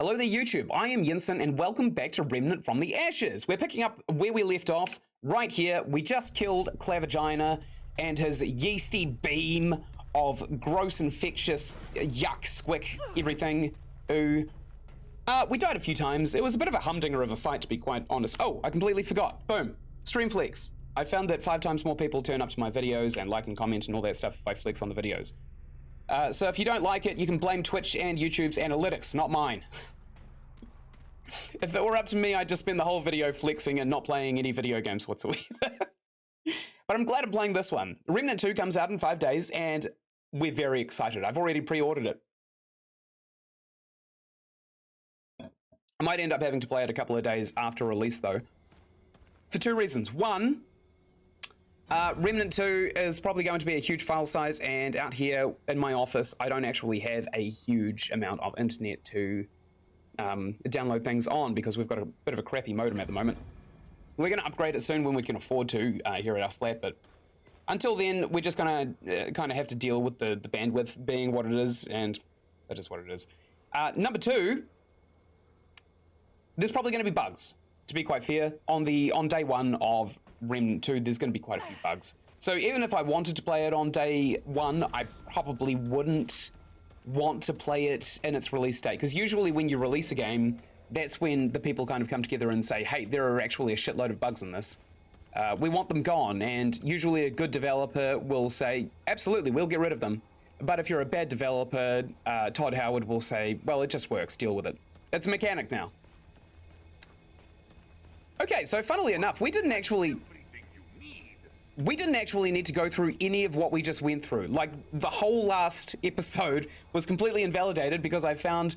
Hello there YouTube, I am Ynsin and welcome back to Remnant from the Ashes. We're picking up where we left off, right here. We just killed Clavagina and his yeasty beam of gross, infectious, yuck, squick, everything. We died a few times. It was a bit of a humdinger of a fight, to be quite honest. Oh, I completely forgot. Boom. Stream flex. I found that 5 times more people turn up to my videos and like and comment and all that stuff if I flex on the videos. So if you don't like it, you can blame Twitch and YouTube's analytics, not mine. If it were up to me, I'd just spend the whole video flexing and not playing any video games whatsoever. But I'm glad I'm playing this one. Remnant 2 comes out in 5 days, and we're very excited. I've already pre-ordered it. I might end up having to play it a couple of days after release, though. For 2 reasons. One, Remnant 2 is probably going to be a huge file size, and out here in my office, I don't actually have a huge amount of internet to download things on because we've got a bit of a crappy modem at the moment. We're going to upgrade it soon when we can afford to here at our flat, but until then, we're just going to kind of have to deal with the bandwidth being what it is, and that is what it is. Number 2, there's probably going to be bugs, to be quite fair. On day 1 of Remnant 2, there's going to be quite a few bugs. So even if I wanted to play it on day 1, I probably wouldn't want to play it in its release date, because usually when you release a game, that's when the people kind of come together and say, hey, there are actually a shitload of bugs in this. We want them gone, and usually a good developer will say, absolutely, we'll get rid of them. But if you're a bad developer, Todd Howard will say, well, it just works, deal with it. It's a mechanic now. Okay, so funnily enough, we didn't actually need to go through any of what we just went through. Like, the whole last episode was completely invalidated because I found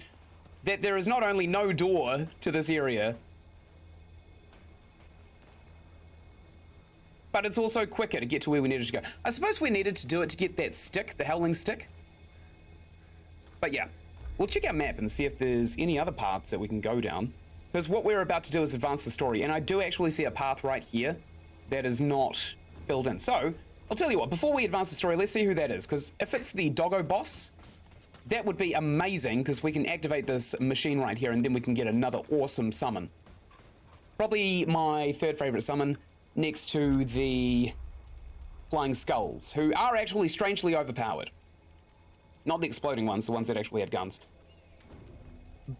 that there is not only no door to this area, but it's also quicker to get to where we needed to go. I suppose we needed to do it to get that stick, the howling stick. But yeah, we'll check our map and see if there's any other paths that we can go down. Because what we're about to do is advance the story, and I do actually see a path right here that is not filled in. So, I'll tell you what, before we advance the story, let's see who that is, because if it's the doggo boss, that would be amazing, because we can activate this machine right here, and then we can get another awesome summon. Probably my 3rd favorite summon, next to the flying skulls, who are actually strangely overpowered. Not the exploding ones, the ones that actually have guns.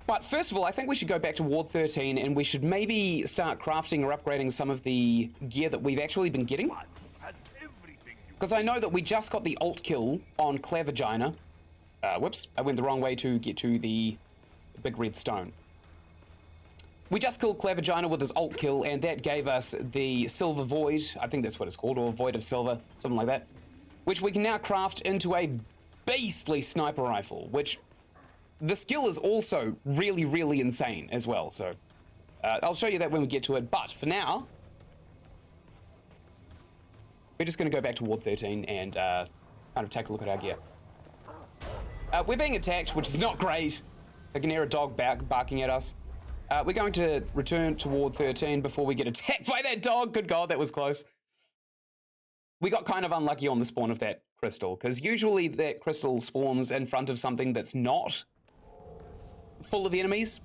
But first of all, I think we should go back to Ward 13 and we should maybe start crafting or upgrading some of the gear that we've actually been getting. Because I know that we just got the ult kill on Clavagina. Whoops, I went the wrong way to get to the big red stone. We just killed Clavagina with his ult kill, and that gave us the Silver Void, I think that's what it's called, or Void of Silver, something like that, which we can now craft into a beastly sniper rifle, which the skill is also really, really insane as well, so I'll show you that when we get to it, but for now, we're just going to go back to Ward 13 and kind of take a look at our gear. We're being attacked, which is not great. I can hear a dog barking at us. We're going to return to Ward 13 before we get attacked by that dog. Good God, that was close. We got kind of unlucky on the spawn of that crystal, because usually that crystal spawns in front of something that's not full of enemies.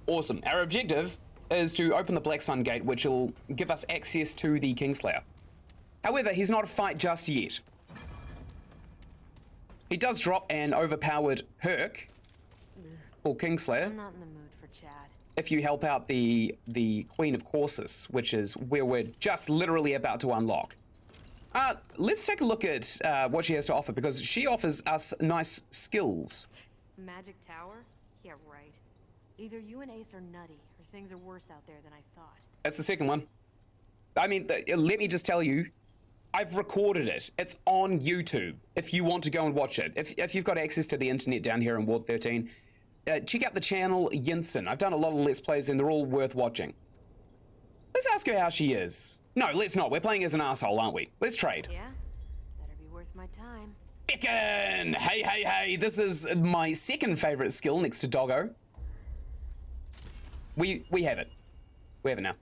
Awesome. Our objective is to open the Black Sun Gate, which will give us access to the Kingslayer. However, he's not a fight just yet. He does drop an overpowered Herc, or Kingslayer. I'm not in the mood for chat. If you help out the Queen of Courses, which is where we're just literally about to unlock. Let's take a look at what she has to offer, because she offers us nice skills. Magic Tower? Yeah, right. Either you and Ace are nutty, or things are worse out there than I thought. That's the second one. I mean, let me just tell you, I've recorded it. It's on YouTube, if you want to go and watch it. If you've got access to the internet down here in Ward 13, check out the channel Ynsin. I've done a lot of Let's Plays, and they're all worth watching. Let's ask her how she is. No, let's not. We're playing as an asshole, aren't we? Let's trade. Yeah? Better be worth my time. Ekin! Hey, hey, hey. This is my 2nd favorite skill next to Doggo. We have it. We have it now.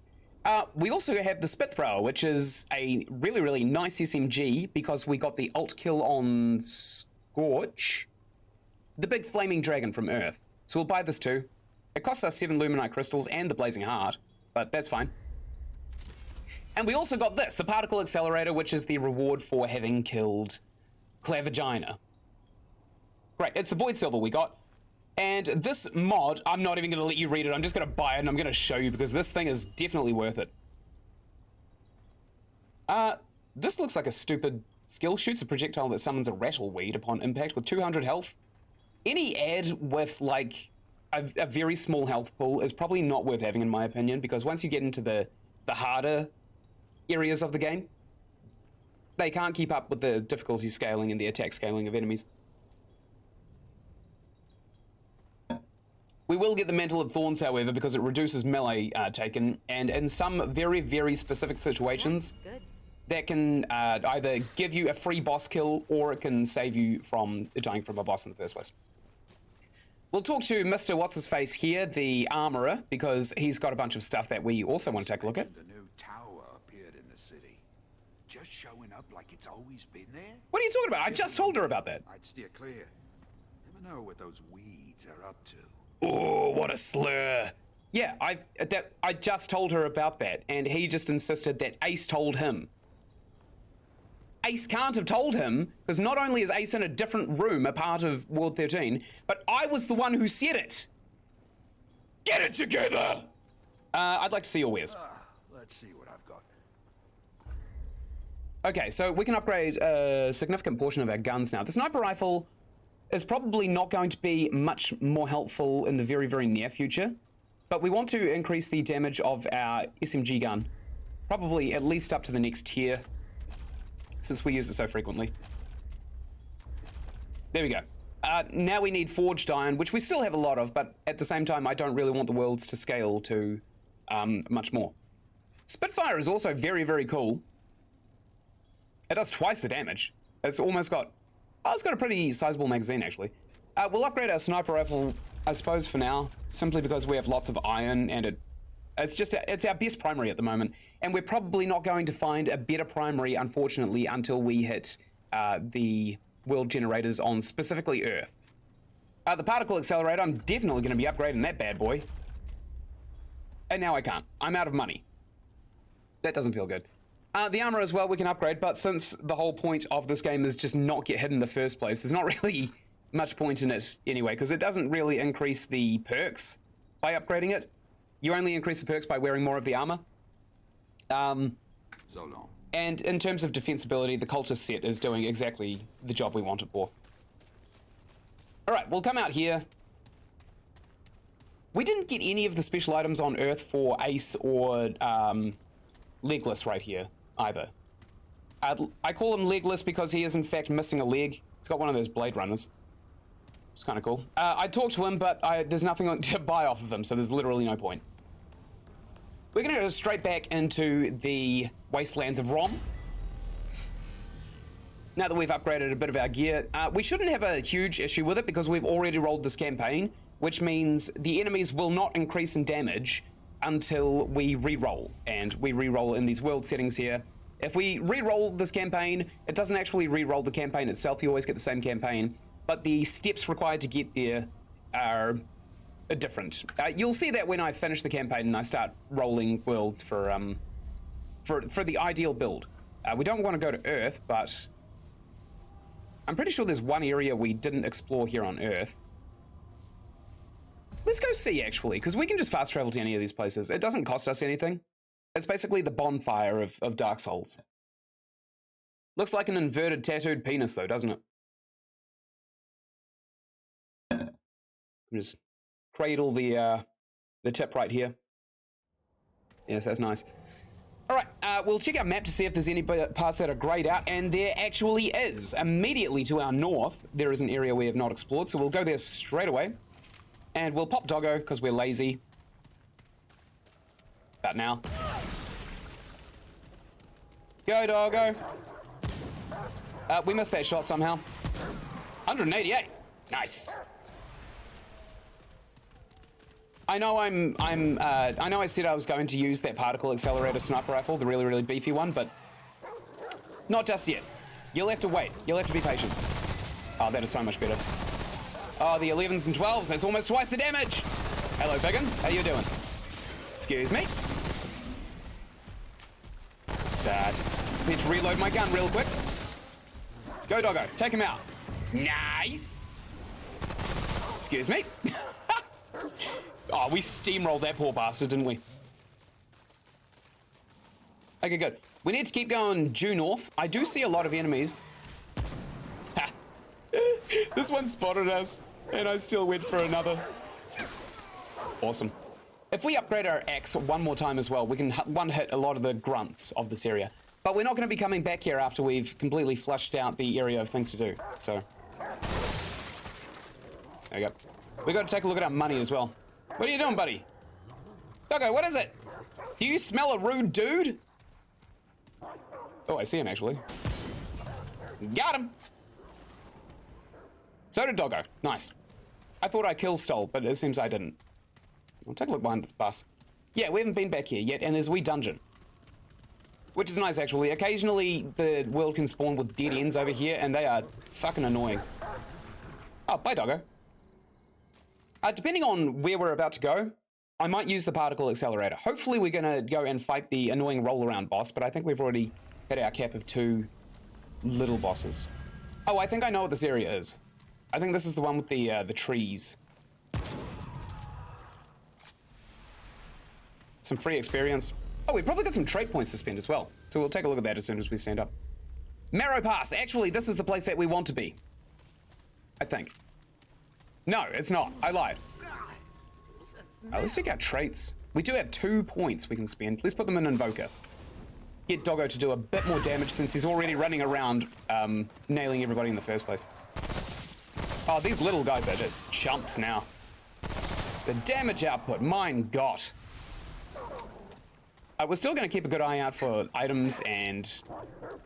We also have the Spitthrower, which is a really, really nice SMG because we got the ult kill on Scorch, the big flaming dragon from Earth. So we'll buy this too. It costs us 7 Luminite crystals and the Blazing Heart, but that's fine. And we also got this, the Particle Accelerator, which is the reward for having killed Clavagina. Great, it's the Void Silver we got. And this mod, I'm not even going to let you read it, I'm just going to buy it and I'm going to show you because this thing is definitely worth it. This looks like a stupid skill. Shoots a projectile that summons a rattleweed upon impact with 200 health. Any ad with like a very small health pool is probably not worth having in my opinion, because once you get into the harder areas of the game, they can't keep up with the difficulty scaling and the attack scaling of enemies. We will get the Mantle of Thorns, however, because it reduces melee taken, and in some very, very specific situations, that can either give you a free boss kill or it can save you from dying from a boss in the first place. We'll talk to Mr. What's-His-Face here, the Armourer, because he's got a bunch of stuff that we also want to take a look at. A new tower appeared in the city. Just showing up like it's always been there? What are you talking about? I just told her about that. I'd steer clear. Never know what those weeds are up to. Oh, what a slur. Yeah, I just told her about that, and he just insisted that Ace told him. Ace can't have told him, because not only is Ace in a different room, a part of World 13, but I was the one who said it. Get it together! I'd like to see your wares. Let's see what I've got. Okay, so we can upgrade a significant portion of our guns now. The sniper rifle is probably not going to be much more helpful in the very, very near future, but we want to increase the damage of our SMG gun, probably at least up to the next tier, since we use it so frequently. There we go. Now we need forged iron, which we still have a lot of, but at the same time, I don't really want the worlds to scale to much more. Spitfire is also very, very cool. It does twice the damage. It's almost got... Oh, it's got a pretty sizable magazine, actually. We'll upgrade our sniper rifle, I suppose, for now, simply because we have lots of iron, and it's our best primary at the moment, and we're probably not going to find a better primary, unfortunately, until we hit the world generators on specifically Earth. The particle accelerator, I'm definitely going to be upgrading that bad boy. And now I can't. I'm out of money. That doesn't feel good. The armor as well we can upgrade, but since the whole point of this game is just not get hit in the first place, there's not really much point in it anyway, because it doesn't really increase the perks by upgrading it. You only increase the perks by wearing more of the armor. So long. And in terms of defensibility, the cultist set is doing exactly the job we want it for. Alright, we'll come out here. We didn't get any of the special items on Earth for Ace or Legless right here, either. I call him Legless because he is in fact missing a leg. He's got one of those Blade Runners. It's kind of cool. I talked to him, but there's nothing to buy off of him, so there's literally no point. We're gonna go straight back into the Wastelands of Rom. Now that we've upgraded a bit of our gear, we shouldn't have a huge issue with it because we've already rolled this campaign, which means the enemies will not increase in damage until we re-roll, and we re-roll in these world settings here. If we re-roll this campaign, it doesn't actually re-roll the campaign itself, you always get the same campaign, but the steps required to get there are different. You'll see that when I finish the campaign and I start rolling worlds for the ideal build. We don't want to go to Earth, but I'm pretty sure there's one area we didn't explore here on Earth. Let's go see, actually, because we can just fast travel to any of these places. It doesn't cost us anything. It's basically the bonfire of Dark Souls. Looks like an inverted tattooed penis, though, doesn't it? Just cradle the tip right here. Yes, that's nice. All right, we'll check our map to see if there's any parts that are grayed out, and there actually is. Immediately to our north, there is an area we have not explored, so we'll go there straight away. And we'll pop Doggo, because we're lazy. About now. Go, Doggo. We missed that shot somehow. 188. Nice. I know I know I said I was going to use that particle accelerator sniper rifle, the really, really beefy one, but not just yet. You'll have to wait. You'll have to be patient. Oh, that is so much better. Oh, the 11s and 12s, that's almost twice the damage. Hello, Biggin. How you doing? Excuse me. Start. Let's reload my gun real quick. Go, doggo. Take him out. Nice. Excuse me. Oh, we steamrolled that poor bastard, didn't we? Okay, good. We need to keep going due north. I do see a lot of enemies. Ha. This one spotted us, and I still went for another. Awesome. If we upgrade our axe one more time as well, we can one-hit a lot of the grunts of this area. But we're not going to be coming back here after we've completely flushed out the area of things to do. So, there we go. We got to take a look at our money as well. What are you doing, buddy? Doggo, what is it? Do you smell a rude dude? Oh, I see him actually. Got him. So did Doggo. Nice. I thought I kill stole, but it seems I didn't. I'll take a look behind this bus. Yeah, we haven't been back here yet, and there's a wee dungeon. Which is nice, actually. Occasionally, the world can spawn with dead ends over here, and they are fucking annoying. Oh, bye, Doggo. Depending on where we're about to go, I might use the particle accelerator. Hopefully, we're going to go and fight the annoying roll-around boss, but I think we've already hit our cap of 2 little bosses. Oh, I think I know what this area is. I think this is the one with the trees. Some free experience. Oh, we probably got some trait points to spend as well. So we'll take a look at that as soon as we stand up. Marrow Pass. Actually, this is the place that we want to be. I think. No, it's not. I lied. Let's check out traits. We do have 2 points we can spend. Let's put them in Invoker. Get Doggo to do a bit more damage since he's already running around nailing everybody in the first place. Oh, these little guys are just chumps now. The damage output, mein Gott. We're still going to keep a good eye out for items and,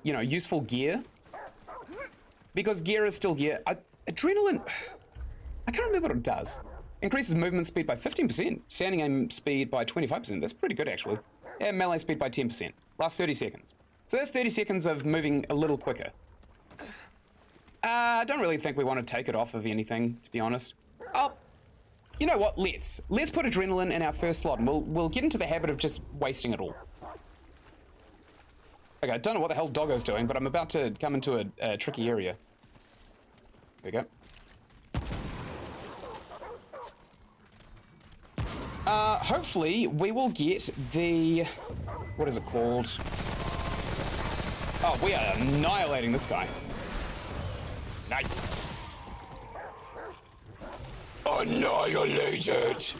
you know, useful gear. Because gear is still gear. Adrenaline, I can't remember what it does. Increases movement speed by 15%, standing aim speed by 25%. That's pretty good, actually. And melee speed by 10%. Last 30 seconds. So that's 30 seconds of moving a little quicker. I don't really think we want to take it off of anything, to be honest. Oh, you know what? Let's put adrenaline in our first slot, and we'll get into the habit of just wasting it all. Okay, I don't know what the hell Doggo's doing, but I'm about to come into a tricky area. There we go. Hopefully we will get the... what is it called? Oh, we are annihilating this guy. Nice. Annihilated.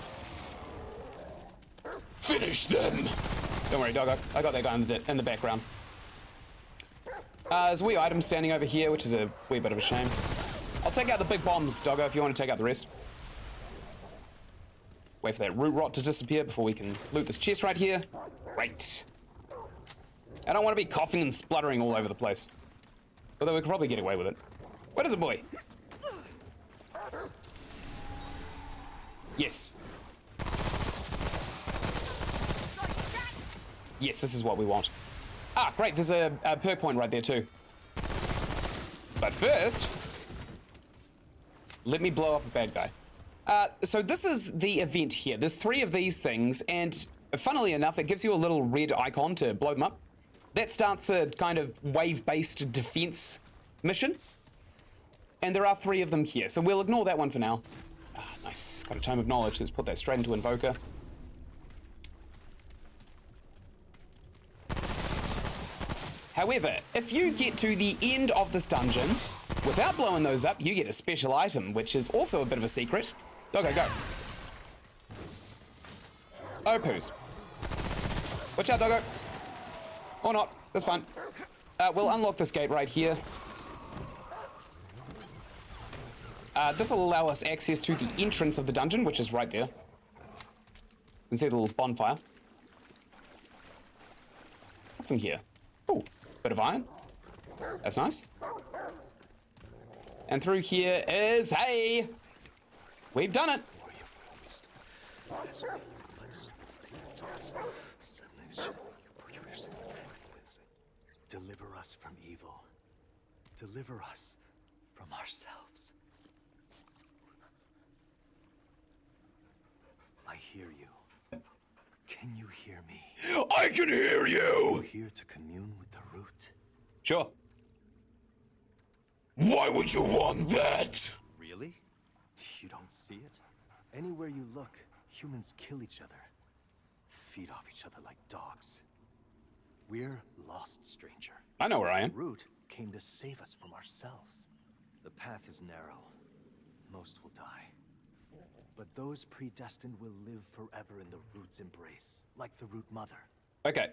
Finish them. Don't worry, Doggo. I got that guy in the background. There's a wee item standing over here, which is a wee bit of a shame. I'll take out the big bombs, Doggo, if you want to take out the rest. Wait for that root rot to disappear before we can loot this chest right here. Great. I don't want to be coughing and spluttering all over the place. Although we could probably get away with it. What is it, boy? Yes. Yes, this is what we want. Ah, great, there's a perk point right there too. But first, let me blow up a bad guy. So this is the event here. There's 3 of these things, and funnily enough, it gives you a little red icon to blow them up. That starts a kind of wave-based defense mission. And there are 3 of them here, so we'll ignore that one for now. Ah, nice. Got a Tome of Knowledge. Let's put that straight into Invoker. However, if you get to the end of this dungeon without blowing those up, you get a special item, which is also a bit of a secret. Doggo, go. Oh, poos. Watch out, Doggo. Or not. That's fine. We'll unlock this gate right here. This will allow us access to the entrance of the dungeon, which is right there. You can see the little bonfire. What's in here? Oh, bit of iron. That's nice. And through here is, hey, we've done it. Deliver us from evil. Deliver us from ourselves. I hear you. Can you hear me? I can hear you! We're here to commune with the root. Sure. Why would you want that? Really? You don't see it? Anywhere you look, humans kill each other. Feed off each other like dogs. We're lost, stranger. I know where I am. The root came to save us from ourselves. The path is narrow. Most will die. But those predestined will live forever in the root's embrace, like the root mother. Okay.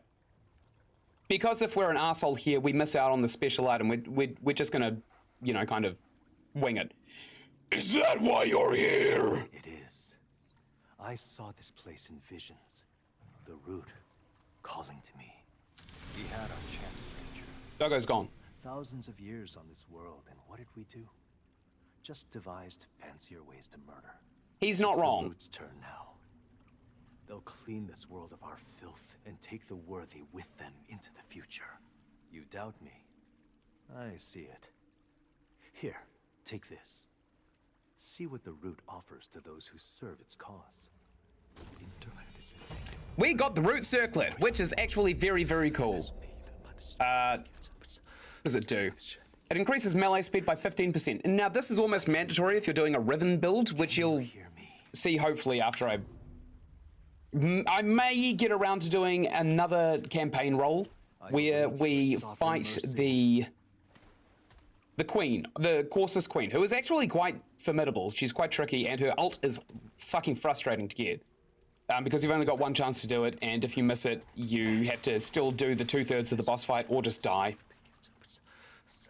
Because if we're an asshole here, we miss out on the special item. We're just gonna, you know, kind of wing it. Is that why you're here? It is. I saw this place in visions. The root calling to me. We had our chance, stranger. Doggo's gone. Thousands of years on this world, and what did we do? Just devised fancier ways to murder. He's not It's wrong. The root's turn now. They'll clean this world of our filth and take the worthy with them into the future. You doubt me? I see it. Here, take this. See what the root offers to those who serve its cause. We got the root circlet, which is actually very, very cool. What does it do? It increases melee speed by 15%. Now, this is almost mandatory if you're doing a Riven build, which you'll see hopefully after I may get around to doing another campaign role where we fight the queen, the Corsus queen, who is actually quite formidable. She's quite tricky, and her ult is fucking frustrating to get. Because you've only got one chance to do it, and if you miss it, you have to still do the 2/3 of the boss fight or just die.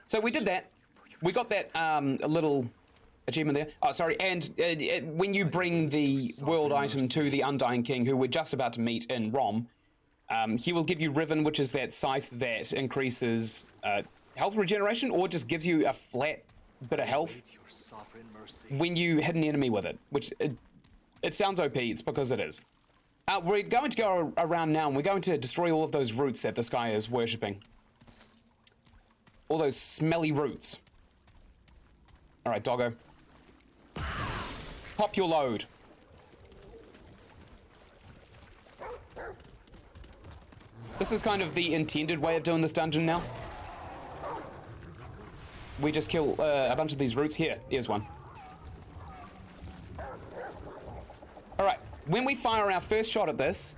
So we did that. We got that little achievement there. Oh, sorry. And when you bring the world item to the Undying King, who we're just about to meet in Rom, he will give you Riven, which is that scythe that increases health regeneration, or just gives you a flat bit of health when you hit an enemy with it, which it sounds OP, it's because it is. We're going to go around now, and we're going to destroy all of those roots that this guy is worshipping. All those smelly roots. All right, doggo. Pop your load. This is kind of the intended way of doing this dungeon now. We just kill a bunch of these roots. Here, here's one. All right, when we fire our first shot at this,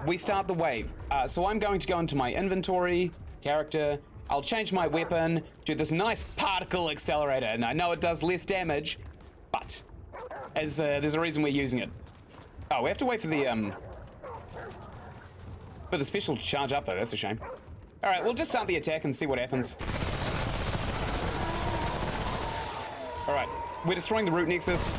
we start the wave. So I'm going to go into my inventory, character. I'll change my weapon, do this nice particle accelerator, and I know it does less damage, but there's a reason we're using it. Oh, we have to wait for the special to charge up though. That's a shame. All right, we'll just start the attack and see what happens. All right, we're destroying the root nexus.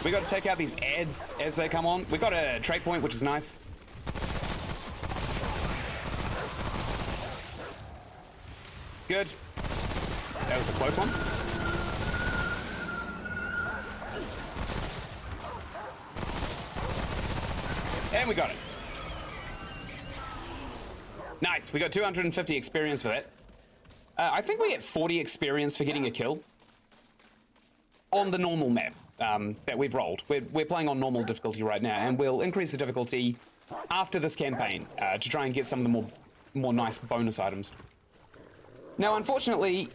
We got to take out these ads as they come on. We got a trait point, which is nice. Good. That was a close one. And we got it. Nice. We got 250 experience for that. I think we get 40 experience for getting a kill on the normal map. That we've rolled. We're playing on normal difficulty right now, and we'll increase the difficulty after this campaign to try and get some of the more nice bonus items. Now, unfortunately,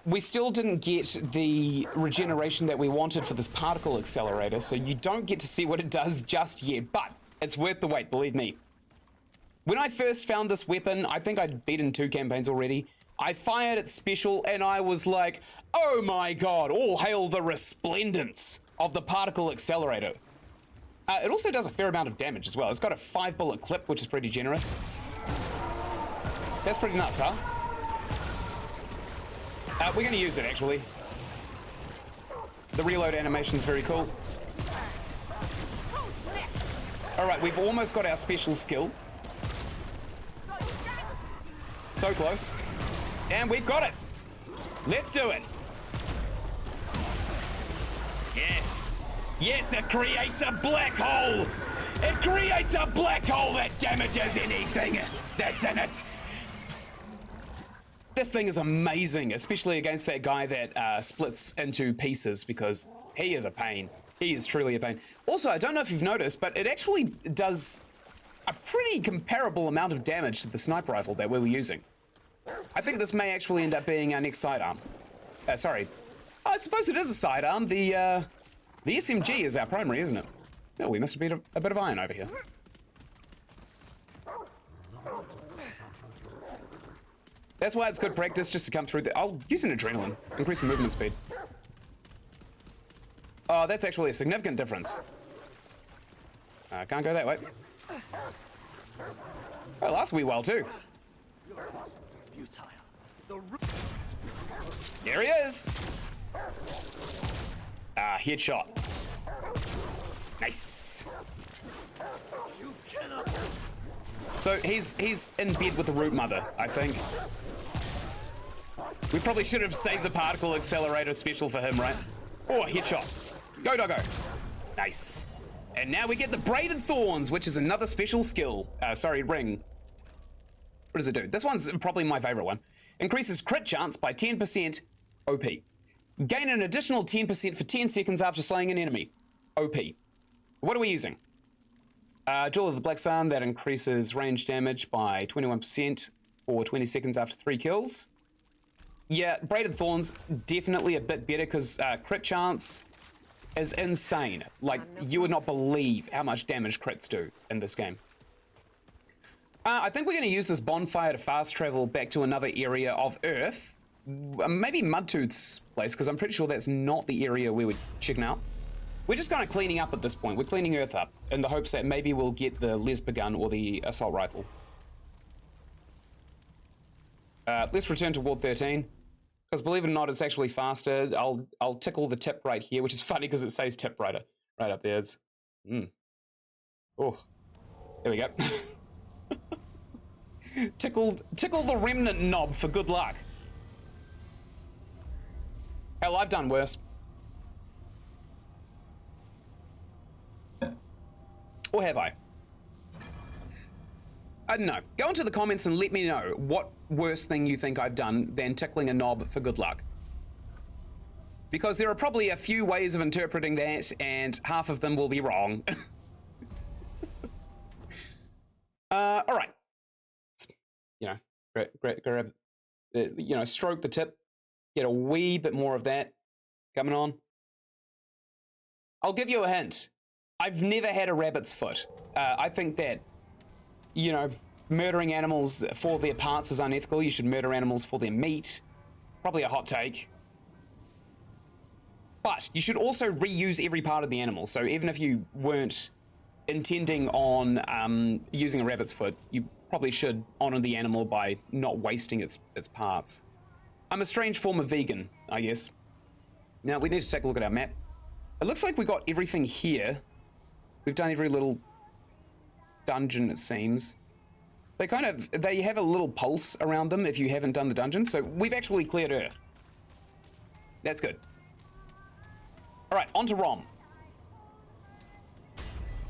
we still didn't get the regeneration that we wanted for this particle accelerator, so you don't get to see what it does just yet, but it's worth the wait, believe me. When I first found this weapon, I think I'd beaten 2 campaigns already. I fired its special, and I was like, oh my god, all hail the resplendence of the particle accelerator. It also does a fair amount of damage as well. It's got a 5-bullet clip, which is pretty generous. That's pretty nuts, huh? We're gonna use it, actually. The reload animation's very cool. All right, we've almost got our special skill. So close. And we've got it. Let's do it. Yes. Yes, it creates a black hole. It creates a black hole that damages anything that's in it. This thing is amazing, especially against that guy that splits into pieces, because he is a pain. He is truly a pain. Also, I don't know if you've noticed, but it actually does a pretty comparable amount of damage to the sniper rifle that we were using. I think this may actually end up being our next sidearm. Sorry. I suppose it is a sidearm. The SMG is our primary, isn't it? No, we must have been a bit of iron over here. That's why it's good practice just to come through I'll use an adrenaline. Increase the movement speed. Oh, that's actually a significant difference. Can't go that way. Oh, last wee while too. There he is. Headshot. Nice. So he's in bed with the root mother, I think. We probably should have saved the particle accelerator special for him, right? Oh, headshot. Go, doggo. Nice. And now we get the braided thorns, which is another special skill. Ring. What does it do? This one's probably my favorite one. Increases crit chance by 10%. OP. Gain an additional 10% for 10 seconds after slaying an enemy. OP. What are we using? Jewel of the Black Sun, that increases range damage by 21% for 20 seconds after 3 kills. Yeah, Braided Thorns, definitely a bit better because crit chance is insane. Like, you would not believe how much damage crits do in this game. I think we're going to use this bonfire to fast travel back to another area of Earth. Maybe Mudtooth's place, because I'm pretty sure that's not the area we were checking out. We're just kind of cleaning up at this point. We're cleaning Earth up in the hopes that maybe we'll get the Lesper gun or the assault rifle. Let's return to Ward 13, because believe it or not, it's actually faster. I'll tickle the tip right here, which is funny because it says tip right up there. It's, Oh, there we go. Tickle the remnant knob for good luck. Hell, I've done worse. Or have I? I don't know. Go into the comments and let me know what worse thing you think I've done than tickling a knob for good luck. Because there are probably a few ways of interpreting that, and half of them will be wrong. All right. You know, grab, you know, stroke the tip. Get a wee bit more of that coming on. I'll give you a hint. I've never had a rabbit's foot. I think that, you know, murdering animals for their parts is unethical. You should murder animals for their meat. Probably a hot take. But you should also reuse every part of the animal. So even if you weren't intending on using a rabbit's foot, you probably should honor the animal by not wasting its parts. I'm a strange form of vegan, I guess. Now we need to take a look at our map. It looks like we got everything here. We've done every little dungeon, it seems. They have a little pulse around them if you haven't done the dungeon, so we've actually cleared Earth. That's good. All right, on to Rom.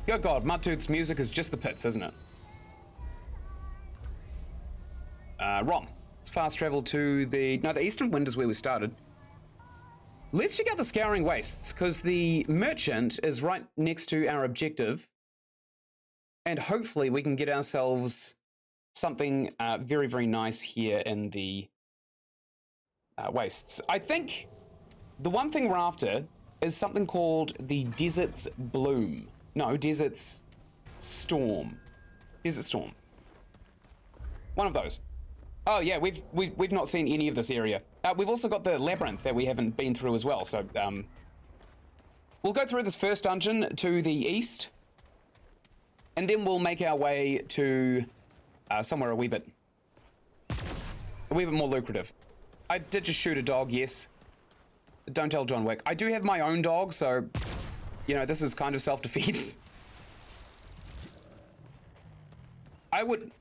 Good God, Mudtooth's music is just the pits, isn't it? Rom. Let's fast travel to the Eastern Wind is where we started. Let's check out the Scouring Wastes, because the merchant is right next to our objective. And hopefully we can get ourselves something very, very nice here in the wastes. I think the one thing we're after is something called the Desert's Bloom. No, Desert's Storm. Desert Storm. One of those. Oh yeah, we've not seen any of this area. We've also got the labyrinth that we haven't been through as well. So we'll go through this first dungeon to the east, and then we'll make our way to somewhere a wee bit more lucrative. I did just shoot a dog, yes. Don't tell John Wick. I do have my own dog, so you know this is kind of self-defense.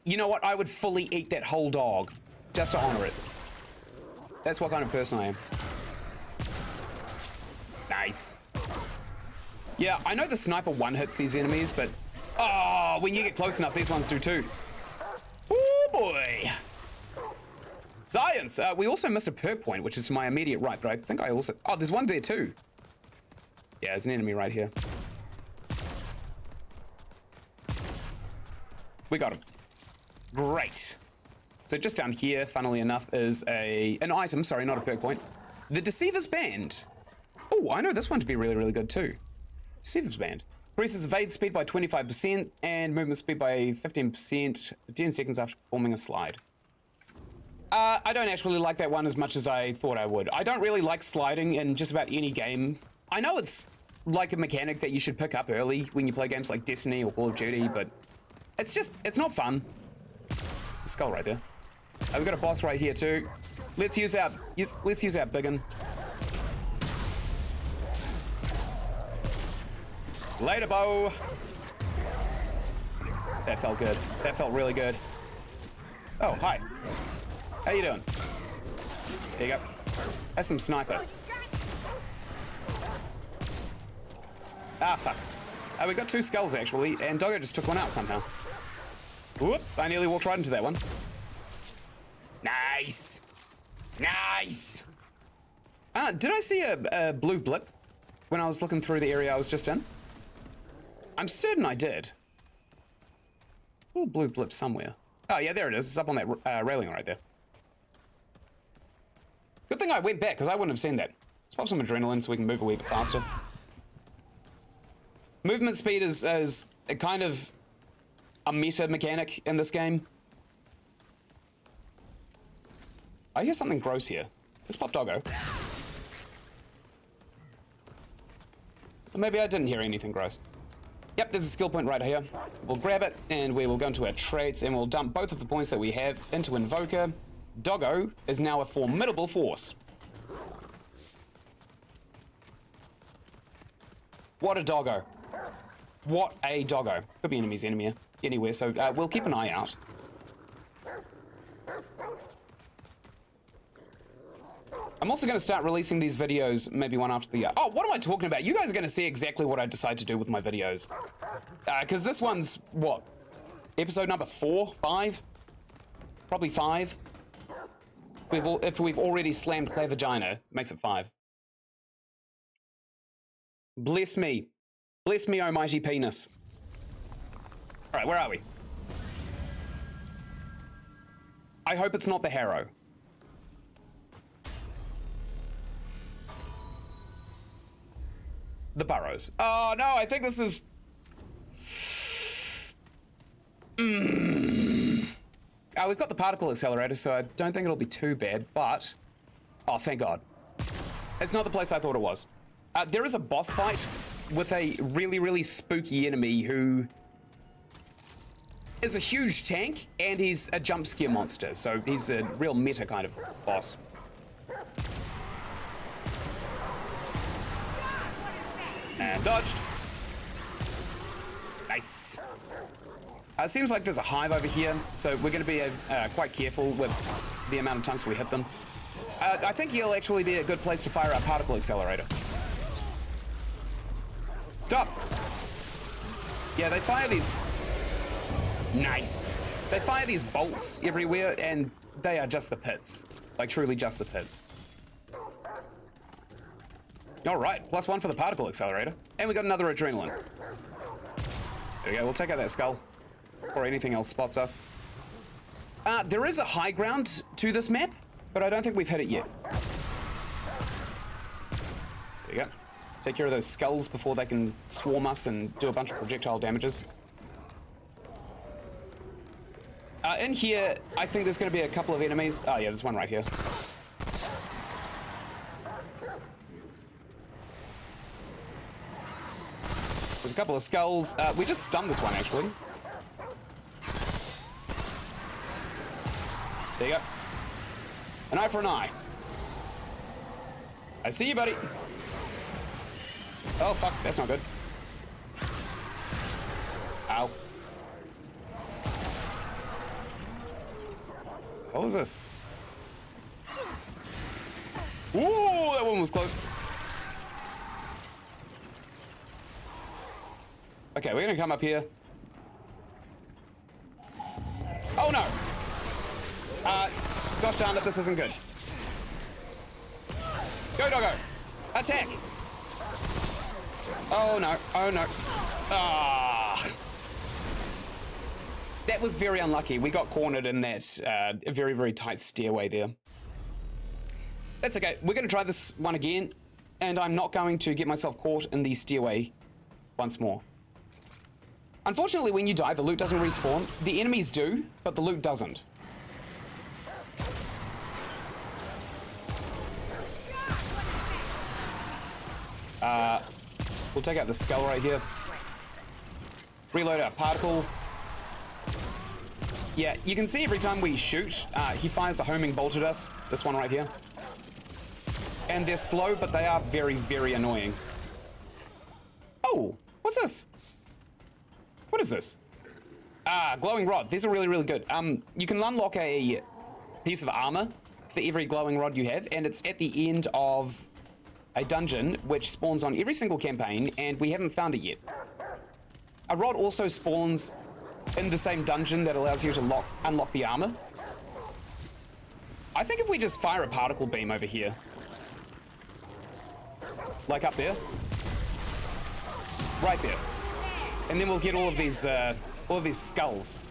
You know what? I would fully eat that whole dog just to honor it. That's what kind of person I am. Nice. Yeah, I know the sniper one-hits these enemies, but... Oh, when you get close enough, these ones do too. Oh boy. Science! We also missed a perk point, which is to my immediate right, but I think I also... Oh, there's one there too. Yeah, there's an enemy right here. We got him. Great. So just down here, funnily enough, is an item, sorry, not a perk point. The Deceiver's Band. Oh, I know this one to be really, really good too. Deceiver's Band. Increases evade speed by 25% and movement speed by 15% for 10 seconds after performing a slide. I don't actually like that one as much as I thought I would. I don't really like sliding in just about any game. I know it's like a mechanic that you should pick up early when you play games like Destiny or Call of Duty, but it's not fun. There's a skull right there. We've got a boss right here too. Let's use our biggin. Later, bow. That felt good. That felt really good. Oh, hi. How you doing? There you go. That's some sniper. Ah, fuck. We got two skulls, actually, and Doggo just took one out somehow. Whoop, I nearly walked right into that one. Nice. Nice. Did I see a blue blip when I was looking through the area I was just in? I'm certain I did. A little blue blip somewhere. Oh, yeah, there it is. It's up on that railing right there. Good thing I went back, because I wouldn't have seen that. Let's pop some adrenaline so we can move a wee bit faster. Movement speed is a kind of a meta mechanic in this game. I hear something gross here. Let's pop Doggo. Or maybe I didn't hear anything gross. Yep, there's a skill point right here. We'll grab it, and we will go into our traits, and we'll dump both of the points that we have into Invoker. Doggo is now a formidable force. What a doggo. What a doggo. Could be enemies anywhere, so we'll keep an eye out. I'm also going to start releasing these videos, maybe one after the other. Oh, what am I talking about? You guys are going to see exactly what I decide to do with my videos. Because this one's, what? Episode number 4? 5? Probably 5. If we've already slammed Claire Vagina, makes it 5. Bless me. Bless me, almighty penis. Alright, where are we? I hope it's not the Harrow. The Burrows. Oh no, I think this is... we've got the particle accelerator, so I don't think it'll be too bad, but... Oh, thank God. It's not the place I thought it was. There is a boss fight with a really, really spooky enemy who is a huge tank, and he's a jump scare monster, so he's a real meta kind of boss. And dodged. Nice. It seems like there's a hive over here, so we're going to be quite careful with the amount of times we hit them. I think he'll actually be a good place to fire our particle accelerator. Stop! Yeah, they fire these... Nice! They fire these bolts everywhere, and they are just the pits. Like, truly just the pits. Alright, +1 for the particle accelerator. And we got another adrenaline. There we go, we'll take out that skull. Or anything else spots us. There is a high ground to this map, but I don't think we've hit it yet. There you go. Take care of those skulls before they can swarm us and do a bunch of projectile damages. In here, I think there's going to be a couple of enemies. Oh yeah, there's one right here. There's a couple of skulls. We just stunned this one, actually. There you go. An eye for an eye. I see you, buddy. Oh, fuck. That's not good. Ow. What was this? Ooh, that one was close. Okay, we're gonna come up here. Oh no! Gosh darn it, this isn't good. Go, doggo! Attack! Oh no, oh no. Ah! That was very unlucky. We got cornered in that very, very tight stairway there. That's okay. We're going to try this one again, and I'm not going to get myself caught in the stairway once more. Unfortunately, when you die, the loot doesn't respawn. The enemies do, but the loot doesn't. We'll take out the skull right here. Reload our particle. Yeah, you can see every time we shoot, he fires a homing bolt at us. This one right here. And they're slow, but they are very, very annoying. Oh, what's this? What is this? Glowing rod. These are really, really good. You can unlock a piece of armor for every glowing rod you have, and it's at the end of a dungeon, which spawns on every single campaign, and we haven't found it yet. A rod also spawns in the same dungeon that allows you to unlock the armor. I think if we just fire a particle beam over here, like up there, right there, and then we'll get all of these skulls.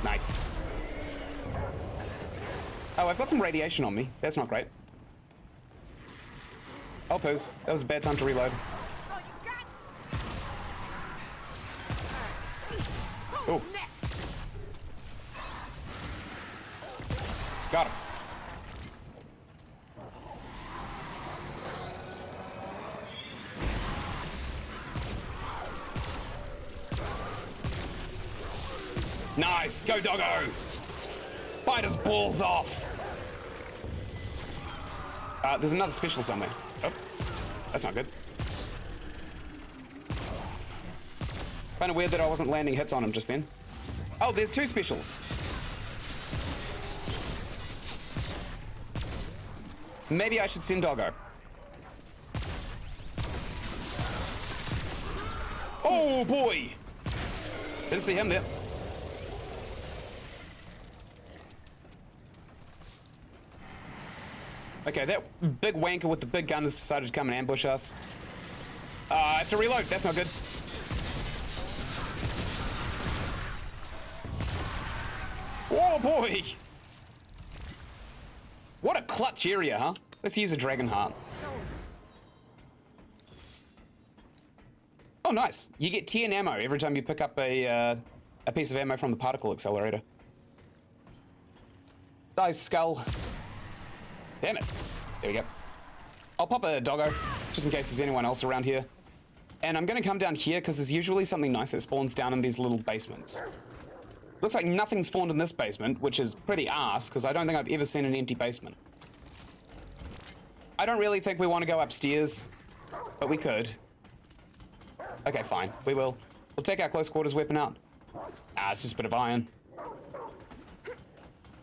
Nice. Oh, I've got some radiation on me. That's not great. Oh, poos. That was a bad time to reload. Oh. Got him. Nice. Go, doggo. Bite his balls off. There's another special somewhere. Oh, that's not good. Kind of weird that I wasn't landing hits on him just then. Oh, there's two specials. Maybe I should send doggo. Oh boy! Didn't see him there. Okay, that big wanker with the big gun has decided to come and ambush us. I have to reload. That's not good. Oh boy! What a clutch area, huh? Let's use a dragon heart. Oh, nice. You get 10 ammo every time you pick up a piece of ammo from the particle accelerator. Nice skull. Damn it. There we go. I'll pop a doggo, just in case there's anyone else around here. And I'm gonna come down here, because there's usually something nice that spawns down in these little basements. Looks like nothing spawned in this basement, which is pretty arse, because I don't think I've ever seen an empty basement. I don't really think we want to go upstairs, but we could. Okay, fine. We will. We'll take our close quarters weapon out. It's just a bit of iron.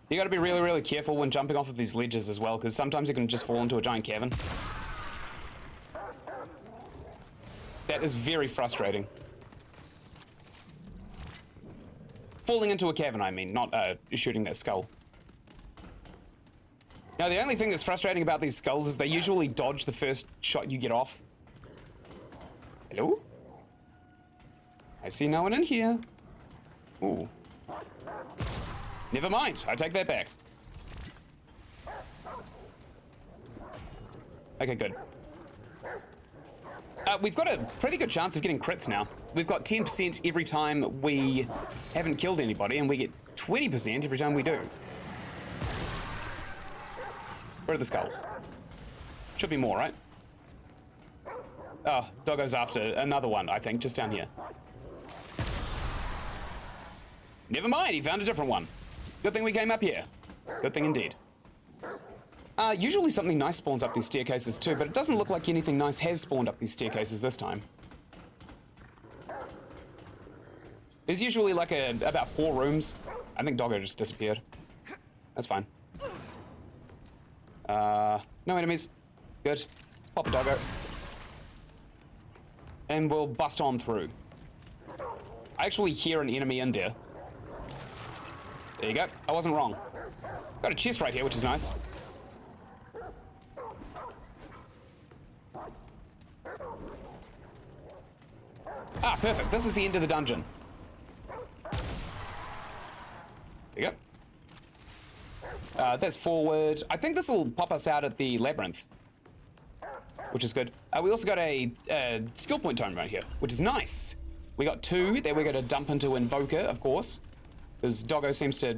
You gotta be really, really careful when jumping off of these ledges as well, because sometimes you can just fall into a giant cavern. That is very frustrating. Falling into a cavern, I mean, not shooting that skull. Now, the only thing that's frustrating about these skulls is they usually dodge the first shot you get off. Hello? I see no one in here. Ooh. Never mind, I take that back. Okay, good. We've got a pretty good chance of getting crits now. We've got 10% every time we haven't killed anybody, and we get 20% every time we do. Where are the skulls? Should be more, right? Oh, doggo's after another one, I think, just down here. Never mind, he found a different one. Good thing we came up here. Good thing indeed. Usually something nice spawns up these staircases too, but it doesn't look like anything nice has spawned up these staircases this time. There's usually like about 4 rooms. I think doggo just disappeared. That's fine. No enemies. Good. Pop a doggo. And we'll bust on through. I actually hear an enemy in there. There you go. I wasn't wrong. Got a chest right here, which is nice. Ah, perfect. This is the end of the dungeon. There you go. That's forward. I think this will pop us out at the labyrinth, which is good. We also got a skill point tome right here, which is nice. We got 2 that we're going to dump into Invoker, of course, because Doggo seems to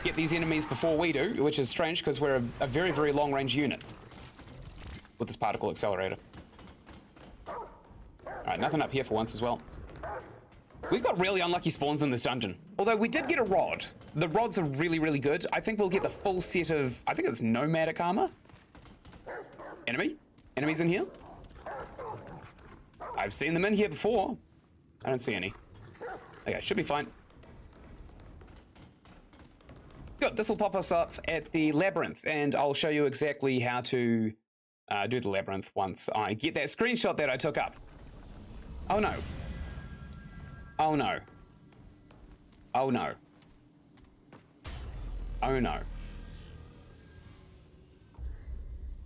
get these enemies before we do, which is strange because we're a very, very long-range unit with this particle accelerator. Alright, nothing up here for once as well. We've got really unlucky spawns in this dungeon. Although we did get a rod. The rods are really, really good. I think we'll get the full set of, I think it's nomadic armor. Enemy? Enemies in here? I've seen them in here before. I don't see any. Okay, should be fine. Good, this will pop us up at the labyrinth, and I'll show you exactly how to do the labyrinth once I get that screenshot that I took up. Oh no. Oh no. Oh no. Oh no.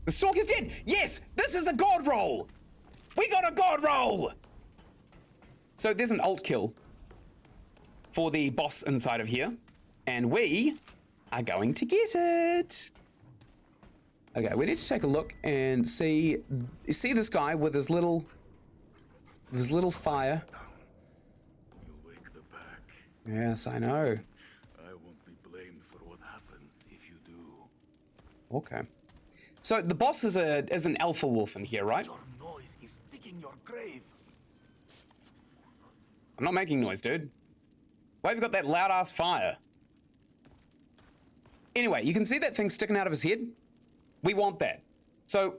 The Stalk is dead! Yes! This is a Godroll! We got a Godroll! So there's an alt kill for the boss inside of here, and we are going to get it. Okay, we need to take a look and see this guy with his little fire. You wake the pack. Yes, I know. I won't be blamed for what happens if you do. Okay. So the boss is an alpha wolf in here, right? Your noise is digging your grave. I'm not making noise, dude. Why have you got that loud ass fire? Anyway, you can see that thing sticking out of his head? We want that. So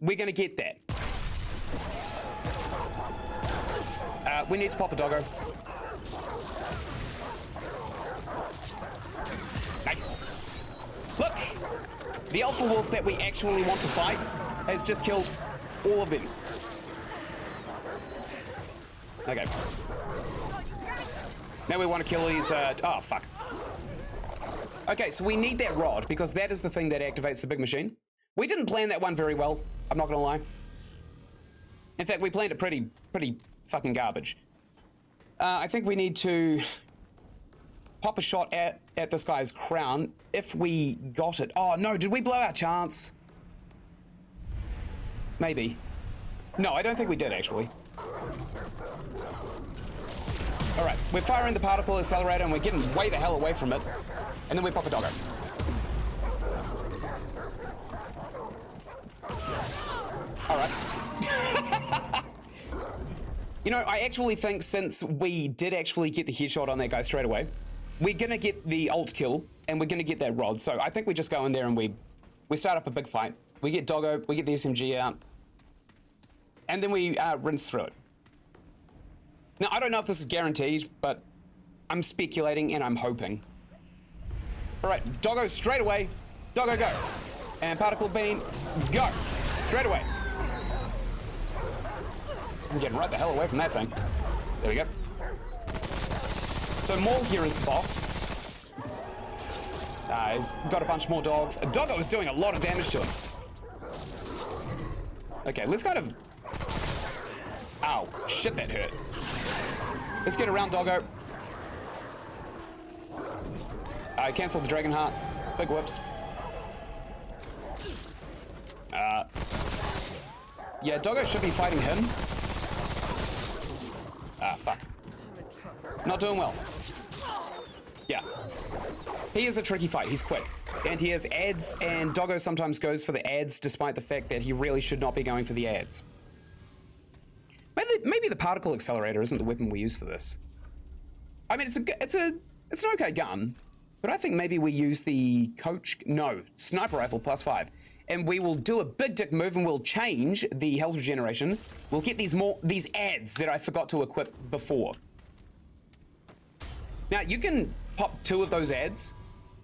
we're gonna get that. We need to pop a doggo. Nice. Look, the alpha wolf that we actually want to fight has just killed all of them. Okay. Now we want to kill these, oh, fuck. Okay, so we need that rod because that is the thing that activates the big machine. We didn't plan that one very well, I'm not gonna lie. In fact, we planned it pretty fucking garbage. I think we need to pop a shot at this guy's crown if we got it. Oh no, did we blow our chance? Maybe. No, I don't think we did actually. All right, we're firing the particle accelerator and we're getting way the hell away from it. And then we pop a doggo. All right. You know, I actually think since we did actually get the headshot on that guy straight away, we're gonna get the ult kill and we're gonna get that rod. So I think we just go in there and we start up a big fight. We get doggo, we get the SMG out, and then we rinse through it. Now, I don't know if this is guaranteed, but I'm speculating and I'm hoping. All right, doggo straight away. Doggo, go. And particle beam, go. Straight away. I'm getting right the hell away from that thing. There we go. So Maul here is the boss. He's got a bunch more dogs. Doggo is doing a lot of damage to him. Okay, let's kind of... Ow, shit, that hurt. Let's get around Doggo. I canceled the Dragon Heart. Big whoops. Yeah, Doggo should be fighting him. Ah, fuck. Not doing well. Yeah. He is a tricky fight. He's quick. And he has ads, and Doggo sometimes goes for the ads despite the fact that he really should not be going for the ads. Maybe the particle accelerator isn't the weapon we use for this. I mean, it's an okay gun, but I think maybe we use the sniper rifle +5, and we will do a big dick move and we'll change the health regeneration. We'll get these ads that I forgot to equip before. Now you can pop 2 of those ads,